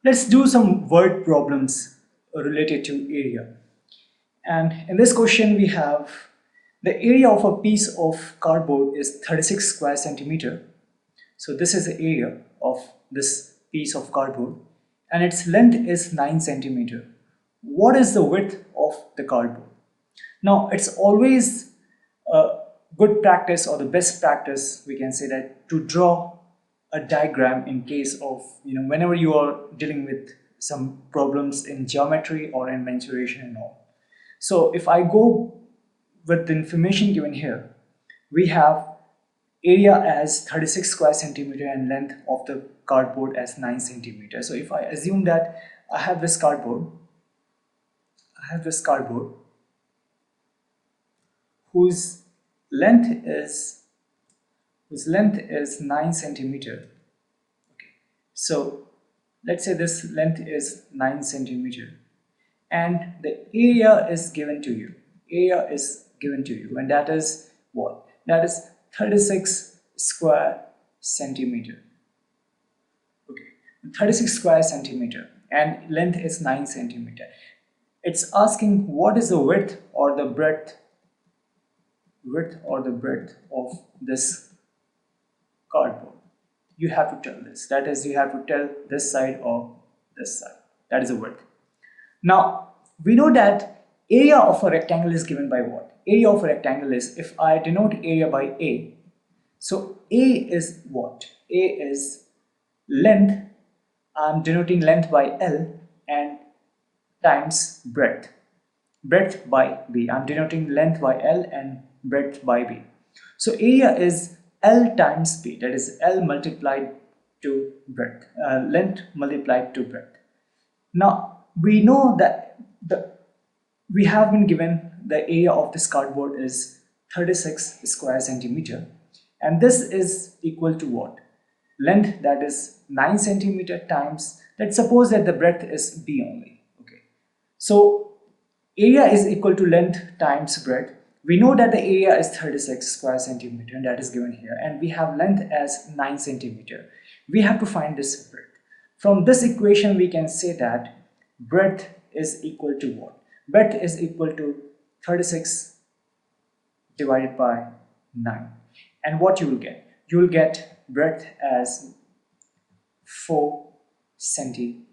Let's do some word problems related to area. And in this question we have the area of a piece of cardboard is 36 square centimeter. So this is the area of this piece of cardboard and its length is 9 centimeter. What is the width of the cardboard? Now it's always a good practice or the best practice, we can say, that to draw a diagram in case of, whenever you are dealing with some problems in geometry or in mensuration and all. So if I go with the information given here, we have area as 36 square centimeter and length of the cardboard as 9 centimeter. So if I assume that I have this cardboard, whose length is 9 centimeter. Okay, so let's say this length is 9 centimeter and the area is given to you. And that is what? That is 36 square centimeter. Okay, 36 square centimeter and length is 9 centimeter. It's asking what is the width or the breadth of this cardboard. You have to tell this. That is, you have to tell this side or this side. That is the width. Now, we know that area of a rectangle is given by what? Area of a rectangle is, if I denote area by A, so A is what? A is length. I'm denoting length by L and times breadth. Breadth by B. I'm denoting length by L and breadth by B. So area is L times B, that is L multiplied to breadth, length multiplied to breadth. Now we know that we have been given the area of this cardboard is 36 square centimeter, and this is equal to what? Length, that is 9 centimeter, times, let's suppose that the breadth is B only. Okay, so area is equal to length times breadth. We know that the area is 36 square centimeter and that is given here, and we have length as 9 centimeter. We have to find this breadth. From this equation we can say that breadth is equal to what? Breadth is equal to 36 divided by 9. And what you will get? You will get breadth as 4 centimeter.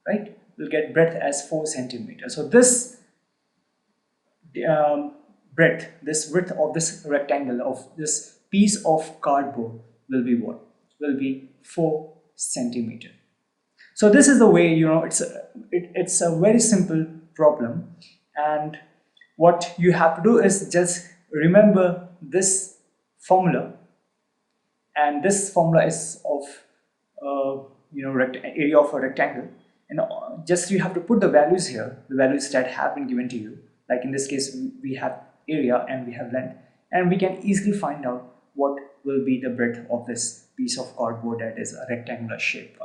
Right? We'll get breadth as 4 centimeter. So this breadth, this width of this rectangle, of this piece of cardboard, will be what? Will be 4 centimeter. So this is the way, it's a very simple problem, and what you have to do is just remember this formula, and this formula is of area of a rectangle, and just you have to put the values here, the values that have been given to you. Like in this case we have area and we have length, and we can easily find out what will be the breadth of this piece of cardboard that is a rectangular shape.